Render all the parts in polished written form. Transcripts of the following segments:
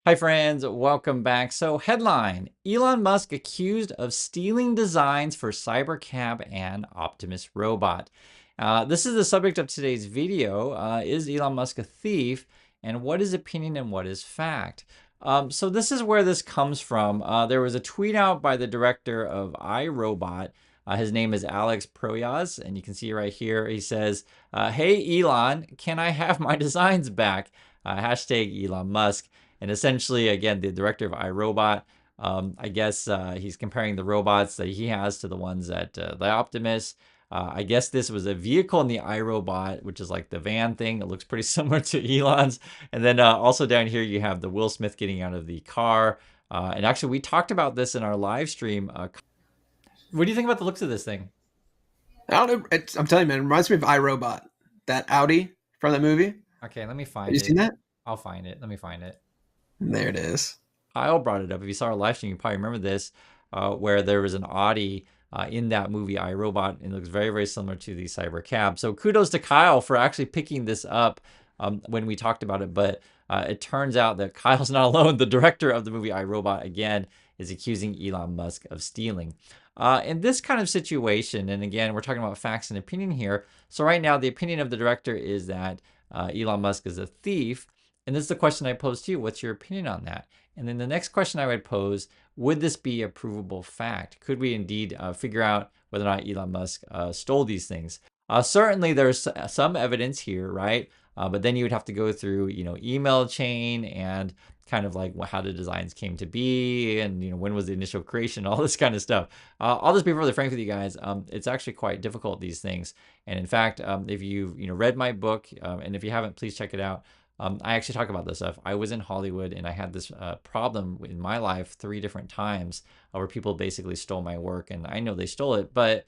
Hi friends, welcome back. So headline, Elon Musk accused of stealing designs for Cybercab and Optimus robot. This is the subject of today's video. Is Elon Musk a thief? And what is opinion and what is fact? So this is where this comes from. There was a tweet out by the director of iRobot. His name is Alex Proyas, and you can see right here. He says, hey Elon, can I have my designs back? Hashtag Elon Musk. And essentially, again, the director of iRobot, I guess he's comparing the robots that he has to the ones at the Optimus. I guess this was a vehicle in the iRobot, which is like the van thing. It looks pretty similar to Elon's. And then also down here, you have the Will Smith getting out of the car. And actually, we talked about this in our live stream. What do you think about the looks of this thing? I don't know. I'm telling you, man, it reminds me of iRobot, that Audi from that movie. Have Okay, let me you find seen it. that? I'll find it. Let me find it. There it is. Kyle brought it up. If you saw our live stream, you probably remember this, where there was an Audi in that movie iRobot, and it looks very, very similar to the Cyber Cab. So kudos to Kyle for actually picking this up when we talked about it. But it turns out that Kyle's not alone. The director of the movie iRobot, again, is accusing Elon Musk of stealing. In this kind of situation, and again, we're talking about facts and opinion here. So right now, the opinion of the director is that Elon Musk is a thief. And this is the question I pose to you. What's your opinion on that? And then the next question I would pose, would this be a provable fact? Could we indeed figure out whether or not Elon Musk stole these things? Certainly there's some evidence here, right? But then you would have to go through, email chain and kind of like how the designs came to be and, when was the initial creation, all this kind of stuff. I'll just be really frank with you guys. It's actually quite difficult, these things. And in fact, if you've, read my book, and if you haven't, please check it out. I actually talk about this stuff. I was in Hollywood and I had this problem in my life 3 different times where people basically stole my work, and I know they stole it, but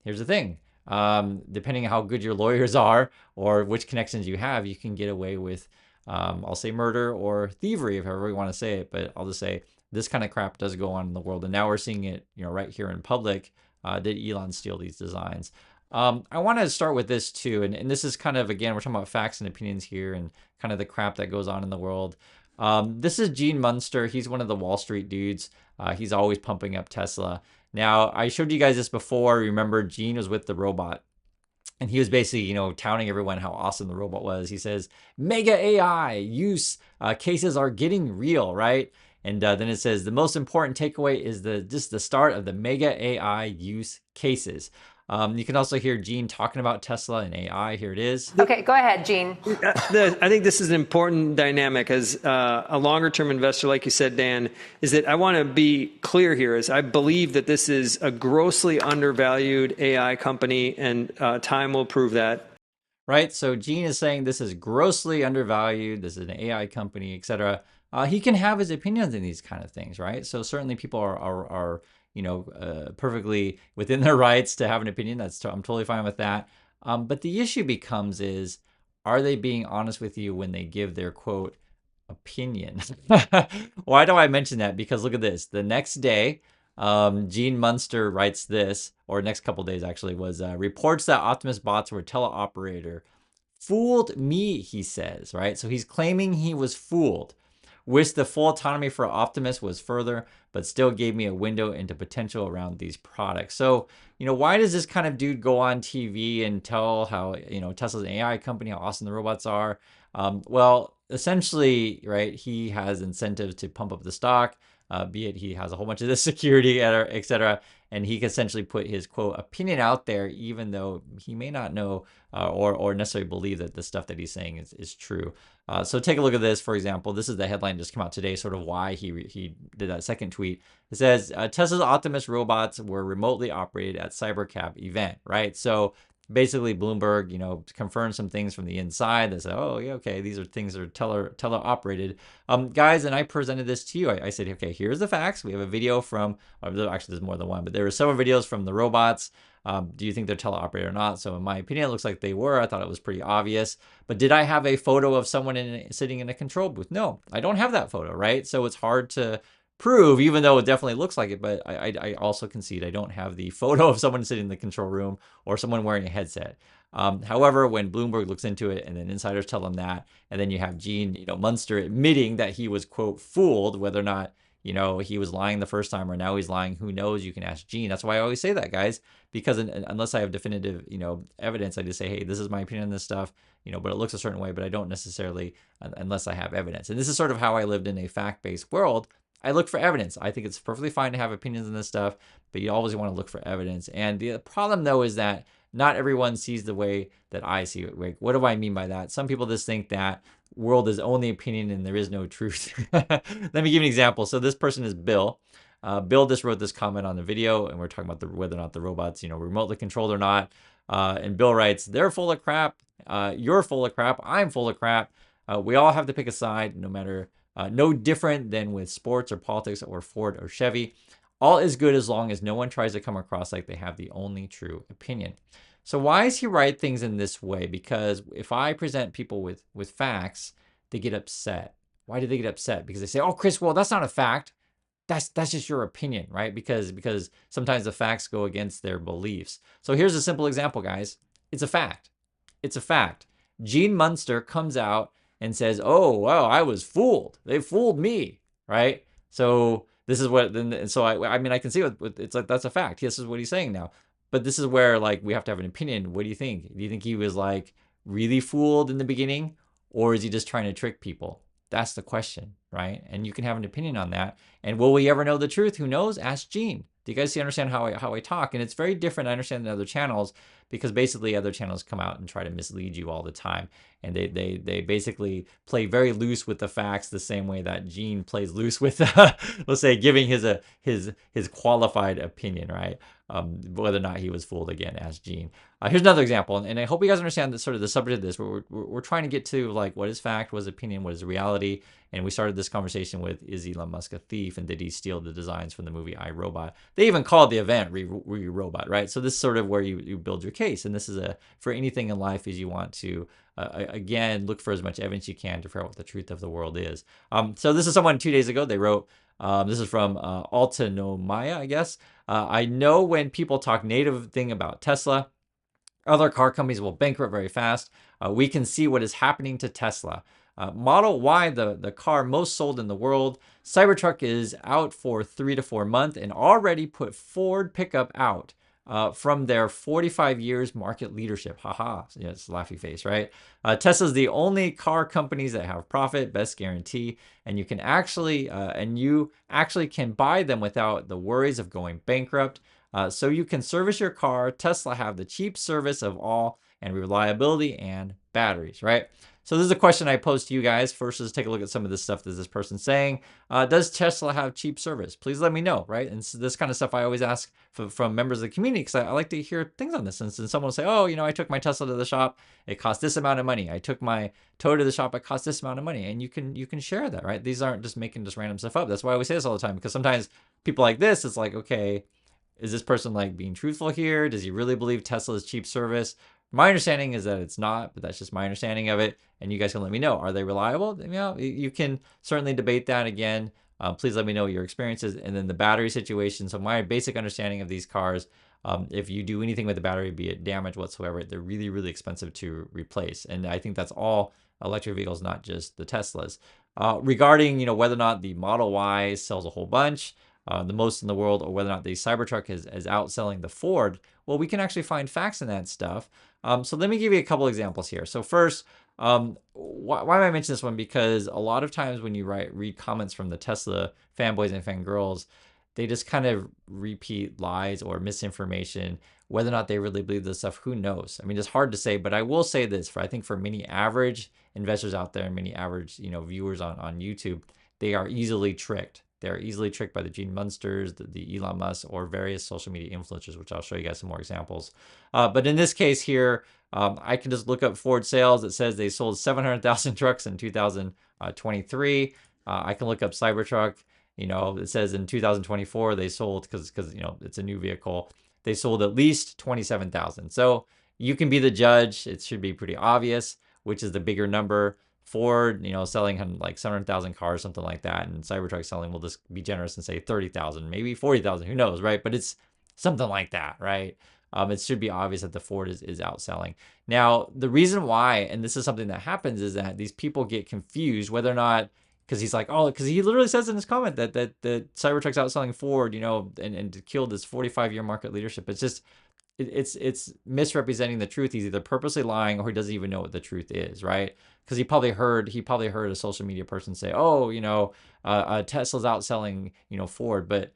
here's the thing. Depending on how good your lawyers are or which connections you have, you can get away with, I'll say murder or thievery, if however you want to say it, but I'll just say this kind of crap does go on in the world. And now we're seeing it, right here in public. Did Elon steal these designs? I want to start with this too, and this is kind of, again, we're talking about facts and opinions here and kind of the crap that goes on in the world. This is Gene Munster. He's one of the Wall Street dudes. He's always pumping up Tesla. Now, I showed you guys this before. Remember, Gene was with the robot, and he was basically, touting everyone how awesome the robot was. He says, mega AI use cases are getting real, right? And then it says the most important takeaway is just the start of the mega AI use cases. You can also hear Gene talking about Tesla and AI. Here it is. Okay, go ahead, Gene. I think this is an important dynamic as a longer term investor, like you said, Dan, is that I want to be clear here is I believe that this is a grossly undervalued AI company, and time will prove that. Right, so Gene is saying this is grossly undervalued, this is an AI company, etc. He can have his opinions in these kind of things, right? So certainly people are perfectly within their rights to have an opinion. I'm totally fine with that. But the issue becomes is, are they being honest with you when they give their quote opinion? Why do I mention that? Because look at this. The next day, Gene Munster writes this, or next couple days actually, was reports that Optimus bots were teleoperator. Fooled me, he says, right? So he's claiming he was fooled. Wish the full autonomy for Optimus was further, but still gave me a window into potential around these products. So, why does this kind of dude go on TV and tell how, Tesla's an AI company, how awesome the robots are? Well, essentially, right, he has incentives to pump up the stock, be it he has a whole bunch of this security, et cetera, and he can essentially put his, quote, opinion out there, even though he may not know or necessarily believe that the stuff that he's saying is true. So take a look at this, for example. This is the headline just came out today, sort of why he did that second tweet. It says, Tesla's Optimus robots were remotely operated at Cybercab event, right? So basically Bloomberg, confirmed some things from the inside that said, oh, yeah, okay, these are things that are tele-operated. Guys, and I presented this to you. I said, okay, here's the facts. We have a video from, actually there's more than one, but there were several videos from the robots. Do you think they're teleoperated or not? So in my opinion, it looks like they were. I thought it was pretty obvious. But did I have a photo of someone sitting in a control booth? No, I don't have that photo, right? So it's hard to prove, even though it definitely looks like it. But I also concede I don't have the photo of someone sitting in the control room or someone wearing a headset. However, when Bloomberg looks into it and then insiders tell them that, and then you have Gene, Munster admitting that he was, quote, fooled, whether or not, he was lying the first time or now he's lying, who knows? You can ask Gene. That's why I always say that, guys, because unless I have definitive, evidence, I just say, hey, this is my opinion on this stuff, but it looks a certain way, but I don't necessarily, unless I have evidence. And this is sort of how I lived in a fact-based world. I look for evidence. I think it's perfectly fine to have opinions on this stuff, but you always want to look for evidence. And the problem, though, is that not everyone sees the way that I see it. Like, what do I mean by that? Some people just think that world is only opinion and there is no truth. Let me give you an example. So this person is Bill. Bill just wrote this comment on the video, and we're talking about whether or not the robots, remotely controlled or not. And Bill writes, "They're full of crap. You're full of crap. I'm full of crap. We all have to pick a side, no matter, no different than with sports or politics or Ford or Chevy. All is good as long as no one tries to come across like they have the only true opinion." So why does he write things in this way? Because if I present people with facts, they get upset. Why do they get upset? Because they say, "Oh, Chris, well, that's not a fact. That's just your opinion," right? Because sometimes the facts go against their beliefs. So here's a simple example, guys. It's a fact. It's a fact. Gene Munster comes out and says, "Oh, wow, I was fooled. They fooled me," right? So this is what. Then so I mean, I can see it's like that's a fact. This is what he's saying now. But this is where, like, we have to have an opinion. What do you think? Do you think he was, like, really fooled in the beginning, or is he just trying to trick people? That's the question, right? And you can have an opinion on that. And will we ever know the truth? Who knows? Ask Gene. Do you guys understand how I talk? And it's very different, I understand, than other channels, because basically other channels come out and try to mislead you all the time. And they basically play very loose with the facts, the same way that Gene plays loose with, let's say, giving his qualified opinion, right? Whether or not he was fooled, again, ask Gene. Here's another example, and I hope you guys understand the sort of the subject of this. We're trying to get to, like, what is fact, what is opinion, what is reality. And we started this conversation with, is Elon Musk a thief, and did he steal the designs from the movie iRobot? They even called the event Robot, right? So this is sort of where you build your case. And this is for anything in life, is you want to, again, look for as much evidence you can to figure out what the truth of the world is. So this is someone 2 days ago, they wrote, this is from Altanomaya, I guess. "I know when people talk negative thing about Tesla, other car companies will bankrupt very fast. We can see what is happening to Tesla. Model Y, the car most sold in the world. Cybertruck is out for 3 to 4 months and already put Ford pickup out from their 45 years market leadership." Haha, yes, laughy face, right? "Tesla's the only car companies that have profit, best guarantee, and you actually can buy them without the worries of going bankrupt. So you can service your car. Tesla have the cheap service of all and reliability and batteries," right? So this is a question I posed to you guys. First, let's take a look at some of this stuff that this person's saying. Does Tesla have cheap service? Please let me know, right? And so this kind of stuff I always ask from members of the community, because I like to hear things on this. And someone will say, "Oh, I took my Tesla to the shop. It cost this amount of money. I took my Toyota to the shop. It cost this amount of money." And you can share that, right? These aren't just making just random stuff up. That's why I always say this all the time, because sometimes people like this, it's like, okay, is this person, like, being truthful here? Does he really believe Tesla is cheap service? My understanding is that it's not, but that's just my understanding of it. And you guys can let me know. Are they reliable? You can certainly debate that again. Please let me know your experiences. And then the battery situation. So my basic understanding of these cars, if you do anything with the battery, be it damage whatsoever, they're really, really expensive to replace. And I think that's all electric vehicles, not just the Teslas. Regarding, whether or not the Model Y sells a whole bunch, the most in the world, or whether or not the Cybertruck is outselling the Ford, well, we can actually find facts in that stuff. So let me give you a couple examples here. So first, why am I mentioning this one? Because a lot of times when you read comments from the Tesla fanboys and fangirls, they just kind of repeat lies or misinformation. Whether or not they really believe this stuff, who knows? I mean, it's hard to say, but I will say this, I think for many average investors out there and many average, viewers on YouTube, they are easily tricked. They're easily tricked by the Gene Munsters, the Elon Musk, or various social media influencers, which I'll show you guys some more examples. But in this case here, I can just look up Ford sales. It says they sold 700,000 trucks in 2023. I can look up Cybertruck. It says in 2024 they sold, because it's a new vehicle, they sold at least 27,000. So you can be the judge. It should be pretty obvious which is the bigger number. Ford, selling like 700,000 cars, something like that, and Cybertruck selling, will just be generous and say 30,000, maybe 40,000, who knows, right? But it's something like that, right? it should be obvious that the Ford is outselling. Now, the reason why, and this is something that happens, is that these people get confused whether or not, because he's like, oh, because he literally says in his comment that the Cybertruck's outselling Ford, and killed this 45-year market leadership. It's just, it's misrepresenting the truth. He's either purposely lying or he doesn't even know what the truth is, right? Because he probably heard a social media person say, oh, Tesla's outselling Ford, but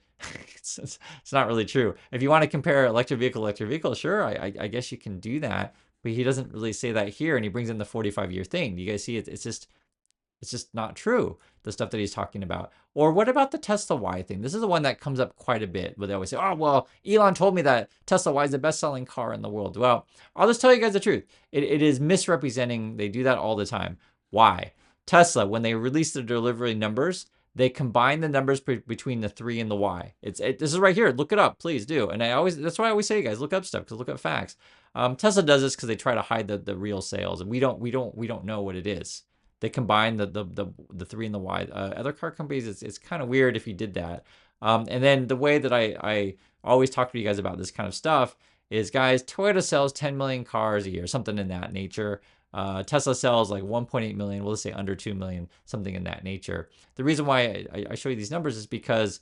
it's not really true. If you want to compare electric vehicle, sure, I guess you can do that, but he doesn't really say that here, and he brings in the 45-year thing. Do you guys see it? It's just not true, the stuff that he's talking about. Or what about the Tesla Y thing? This is the one that comes up quite a bit, where they always say, oh, well, Elon told me that Tesla Y is the best-selling car in the world. Well, I'll just tell you guys the truth. It is misrepresenting. They do that all the time. Why? Tesla, when they release their delivery numbers, they combine the numbers between the 3 and the Y. This is right here. Look it up, please do. And that's why I always say, you guys, look up stuff, because look up facts. Tesla does this because they try to hide the real sales, and we don't know what it is. They combine the 3 and the Y. Other car companies, it's kind of weird if you did that. And then the way that I always talk to you guys about this kind of stuff is, guys, Toyota sells 10 million cars a year, something in that nature. Tesla sells like 1.8 million, we'll just say under 2 million, something in that nature. The reason why I show you these numbers is because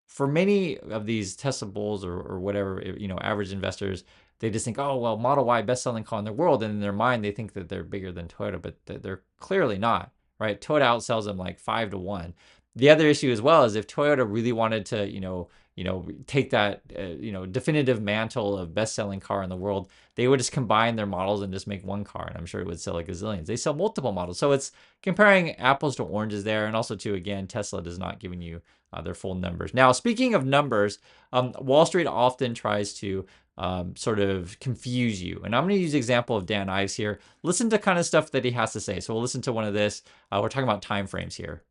for many of these Tesla bulls or whatever, average investors, they just think, oh, well, Model Y, best-selling car in the world. And in their mind, they think that they're bigger than Toyota, but they're clearly not, right? Toyota outsells them like 5-1. The other issue as well is if Toyota really wanted to, take that, definitive mantle of best-selling car in the world, they would just combine their models and just make one car, and I'm sure it would sell like gazillions. They sell multiple models. So it's comparing apples to oranges there, and also, too, again, Tesla does not giving you their full numbers. Now, speaking of numbers, Wall Street often tries to sort of confuse you. And I'm going to use the example of Dan Ives here. Listen to kind of stuff that he has to say. So we'll listen to one of this. We're talking about time frames here.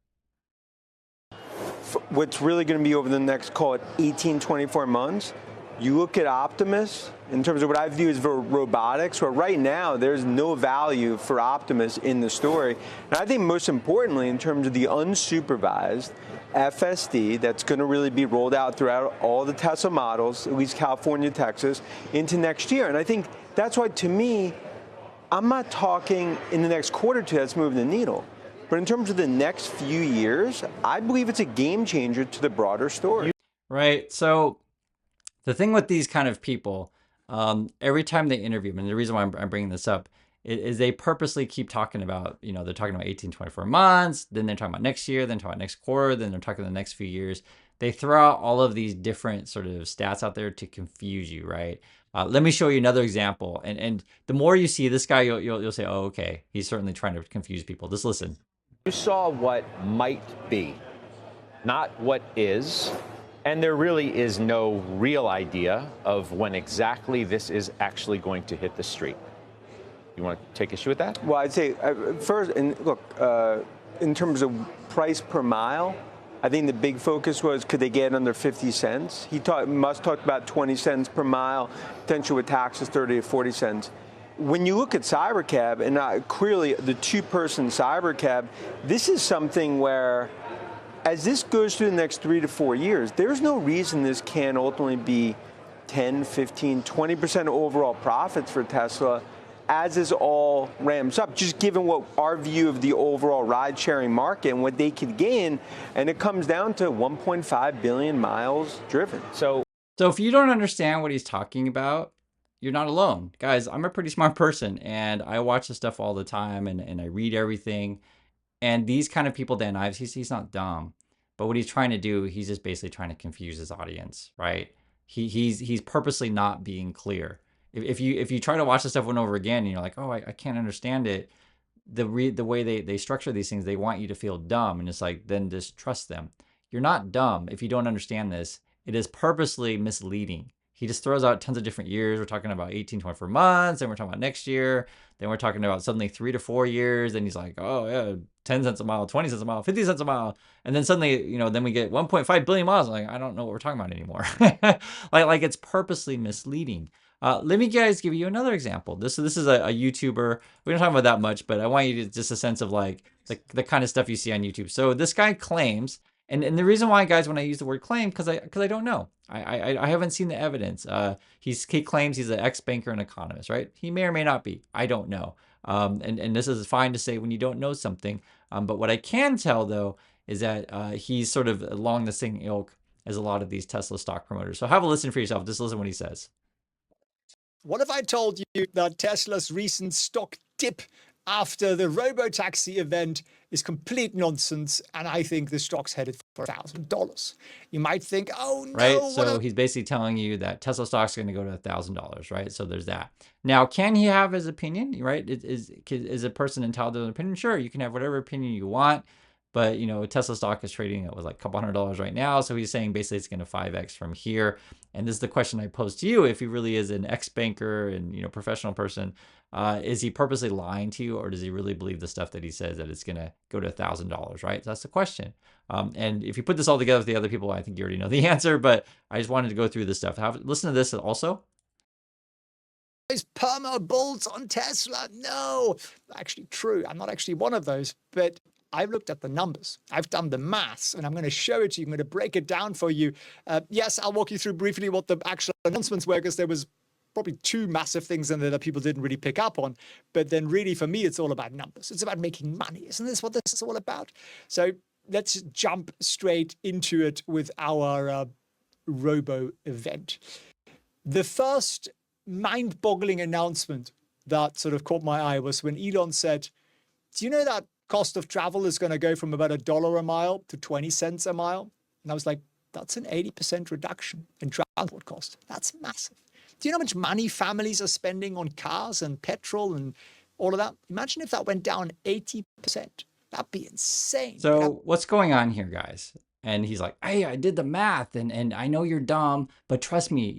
What's really going to be over the next, call it 18, 24 months, you look at Optimus in terms of what I view as robotics, where right now there's no value for Optimus in the story. And I think most importantly, in terms of the unsupervised FSD that's going to really be rolled out throughout all the Tesla models, at least California, Texas, into next year. And I think that's why, to me, I'm not talking in the next quarter or two that's moving the needle. But in terms of the next few years, I believe it's a game changer to the broader story. Right. So the thing with these kind of people, every time they interview them, and the reason why I'm bringing this up is they purposely keep talking about, they're talking about 18, 24 months, then they're talking about next year, then talking about next quarter, then they're talking the next few years. They throw out all of these different sort of stats out there to confuse you, right? Let me show you another example. And the more you see this guy, you'll say, oh, okay, he's certainly trying to confuse people. Just listen. You saw what might be, not what is. And there really is no real idea of when exactly this is actually going to hit the street. You want to take issue with that? Well, I'd say first, and look, in terms of price per mile, I think the big focus was, could they get under 50 cents? Musk talked about 20 cents per mile, potentially with taxes 30 to 40 cents. When you look at Cybercab, and clearly the two-person Cybercab, this is something where, as this goes through the next 3 to 4 years, there's no reason this can't ultimately be 10, 15, 20% overall profits for Tesla as this all ramps up, just given what our view of the overall ride-sharing market and what they could gain, and it comes down to 1.5 billion miles driven. So if you don't understand what he's talking about, you're not alone. Guys, I'm a pretty smart person, and I watch this stuff all the time, and I read everything. And these kind of people, Dan Ives, he's not dumb. But what he's trying to do, he's just basically trying to confuse his audience, right? He's purposely not being clear. If you try to watch this stuff over and over again, and you're like, oh, I can't understand it, the way they structure these things, they want you to feel dumb. And it's like, then just trust them. You're not dumb if you don't understand this. It is purposely misleading. He just throws out tons of different years. We're talking about 18, 24 months, then we're talking about next year, then we're talking about suddenly 3 to 4 years, and he's like, oh yeah, 10 cents a mile, 20 cents a mile, 50 cents a mile, and then suddenly, then we get 1.5 billion miles. I'm like, I don't know what we're talking about anymore. like it's purposely misleading. Let me guys give you another example. This is a YouTuber. We don't talk about that much, but I want you to just a sense of like the kind of stuff you see on YouTube. So this guy claims, And the reason why, guys, when I use the word claim, because I don't know. I haven't seen the evidence. He claims he's an ex-banker and economist, right? He may or may not be. I don't know. And this is fine to say when you don't know something. But what I can tell, though, is that he's sort of along the same ilk as a lot of these Tesla stock promoters. So have a listen for yourself. Just listen to what he says. What if I told you that Tesla's recent stock dip after the Robotaxi event is complete nonsense, and I think the stock's headed for $1,000? You might think, oh no, right? So he's basically telling you that Tesla stock's going to go to $1,000, right? So there's that. Now, can he have his opinion, right? Is a person entitled to an opinion? Sure, you can have whatever opinion you want, but Tesla stock is trading at like a couple $100 right now. So he's saying basically it's going to 5x from here. And this is the question I pose to you: if he really is an ex-banker and professional person, is he purposely lying to you, or does he really believe the stuff that he says that it's going to go to $1,000, right? So that's the question. And if you put this all together with the other people, I think you already know the answer, but I just wanted to go through this stuff. Listen to this also. Those perma bulls on Tesla. No, actually true. I'm not actually one of those, but I've looked at the numbers. I've done the maths, and I'm going to show it to you. I'm going to break it down for you. Yes, I'll walk you through briefly what the actual announcements were, because there was probably two massive things in there that people didn't really pick up on. But then really, for me, it's all about numbers. It's about making money. Isn't this what this is all about? So let's jump straight into it with our Robo event. The first mind-boggling announcement that sort of caught my eye was when Elon said, do you know that cost of travel is going to go from about $1 a mile to 20 cents a mile? And I was like, that's an 80% reduction in transport cost. That's massive. Do you know how much money families are spending on cars and petrol and all of that? Imagine if that went down 80%. That'd be insane. So what's going on here, guys? And he's like, hey, I did the math, and I know you're dumb, but trust me,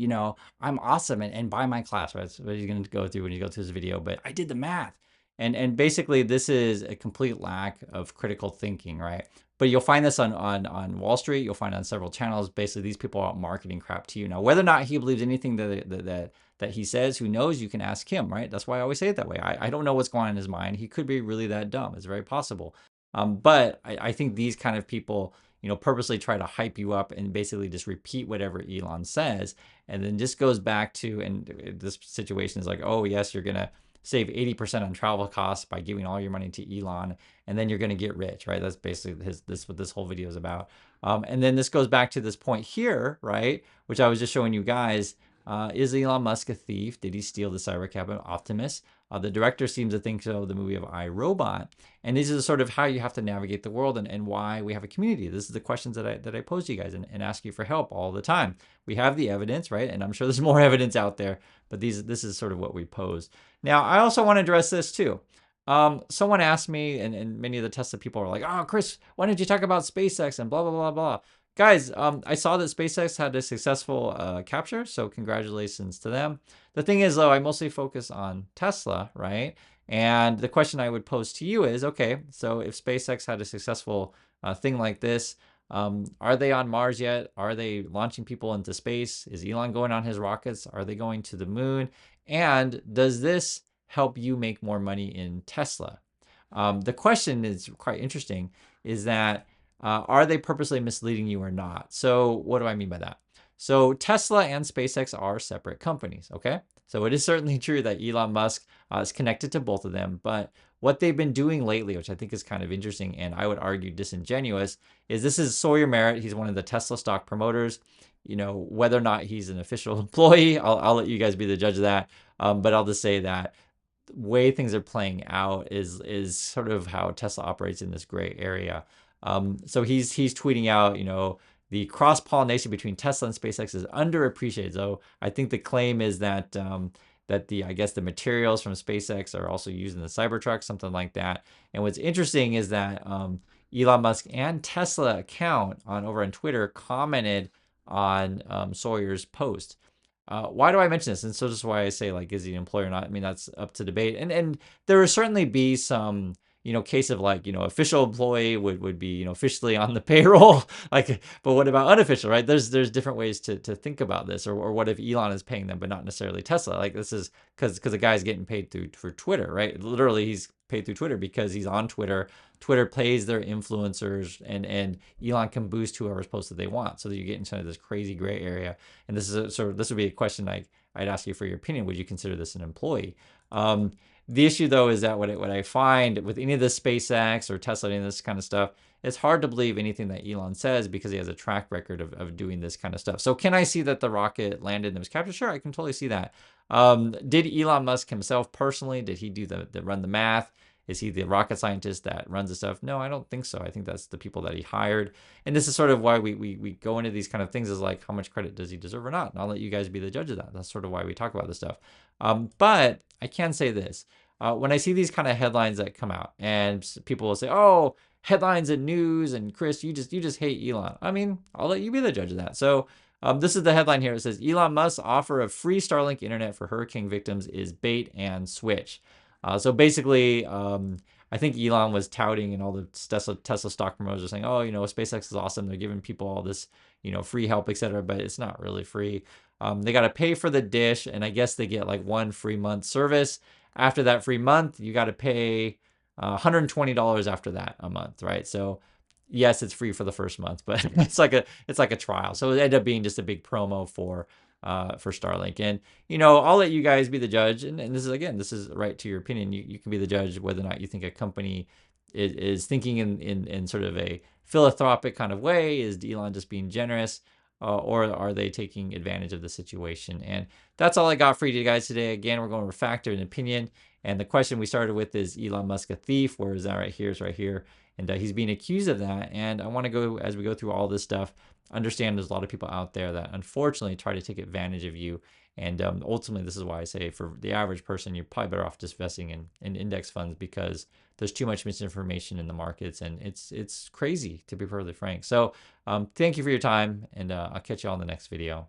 I'm awesome, and buy my class, right? That's what he's going to go through when you go through his video, but I did the math. And basically, this is a complete lack of critical thinking, right? But you'll find this on Wall Street. You'll find it on several channels. Basically, these people are out marketing crap to you. Now, whether or not he believes anything that he says, who knows? You can ask him, right? That's why I always say it that way. I don't know what's going on in his mind. He could be really that dumb. It's very possible. But I think these kind of people, purposely try to hype you up and basically just repeat whatever Elon says. And then just goes back to, and this situation is like, oh, yes, you're going to save 80% on travel costs by giving all your money to Elon, and then you're going to get rich, right? That's basically what this whole video is about. And then this goes back to this point here, right? Which I was just showing you guys. Is Elon Musk a thief? Did he steal the Cybercab of Optimus? The director seems to think so, the movie of I, Robot. And this is sort of how you have to navigate the world and why we have a community. This is the questions that I pose to you guys and ask you for help all the time. We have the evidence, right? And I'm sure there's more evidence out there, but this is sort of what we pose. Now, I also want to address this too. Someone asked me, and many of the Tesla people are like, oh, Chris, why didn't you talk about SpaceX and blah, blah, blah, blah. Guys, I saw that SpaceX had a successful capture, so congratulations to them. The thing is, though, I mostly focus on Tesla, right? And the question I would pose to you is, okay, so if SpaceX had a successful thing like this, are they on Mars yet? Are they launching people into space? Is Elon going on his rockets? Are they going to the moon? And does this help you make more money in Tesla? The question is quite interesting, is that are they purposely misleading you or not? So what do I mean by that? So Tesla and SpaceX are separate companies, okay? So it is certainly true that Elon Musk is connected to both of them, but what they've been doing lately, which I think is kind of interesting and I would argue disingenuous, is this is Sawyer Merritt. He's one of the Tesla stock promoters. Whether or not he's an official employee, I'll let you guys be the judge of that. But I'll just say that the way things are playing out is sort of how Tesla operates in this gray area. So he's tweeting out, the cross-pollination between Tesla and SpaceX is underappreciated. So I think the claim is that I guess the materials from SpaceX are also used in the Cybertruck, something like that. And what's interesting is that Elon Musk and Tesla account over on Twitter commented on Sawyer's post. Why do I mention this? And so this is why I say, like, is he an employee or not? I mean, that's up to debate. And there will certainly be some case of like, official employee would be, officially on the payroll, like, but what about unofficial, right? There's different ways to think about this, or what if Elon is paying them, but not necessarily Tesla? Like, this is because the guy's getting paid for Twitter, right? Literally, he's paid through Twitter because he's on Twitter. Twitter pays their influencers, and Elon can boost whoever's posted they want. So that you get into this crazy gray area. And this is this would be a question I'd ask you for your opinion. Would you consider this an employee? The issue though is that what I find with any of this SpaceX or Tesla, any of this kind of stuff, it's hard to believe anything that Elon says because he has a track record of doing this kind of stuff. So can I see that the rocket landed and was captured? Sure, I can totally see that. Did Elon Musk himself personally, did he do run the math? Is he the rocket scientist that runs the stuff? No, I don't think so. I think that's the people that he hired. And this is sort of why we go into these kind of things, is like, how much credit does he deserve or not? And I'll let you guys be the judge of that. That's sort of why we talk about this stuff. But I can say this. When I see these kind of headlines that come out and people will say, oh, headlines and news, and Chris, you just hate Elon. I mean, I'll let you be the judge of that. So this is the headline here. It says, Elon Musk's offer of free Starlink internet for hurricane victims is bait and switch. So basically, I think Elon was touting, and all the Tesla stock promoters are saying, oh, SpaceX is awesome. They're giving people all this, free help, etc. But it's not really free. They got to pay for the dish, and I guess they get like 1 free month service. After that free month, you got to pay $120 after that a month, right? So yes, it's free for the first month, but it's like a trial. So it ended up being just a big promo for Starlink. And I'll let you guys be the judge. And this is right to your opinion. You can be the judge whether or not you think a company is thinking in sort of a philanthropic kind of way. Is Elon just being generous? Or are they taking advantage of the situation? And that's all I got for you guys today. Again, we're going over factor and opinion. And the question we started with is Elon Musk a thief? Where is that right here? It's right here. And he's being accused of that. And I want to go, as we go through all this stuff, understand there's a lot of people out there that unfortunately try to take advantage of you. And ultimately, this is why I say for the average person, you're probably better off just investing in index funds, because there's too much misinformation in the markets, and it's crazy, to be perfectly frank. So thank you for your time, and I'll catch you all in the next video.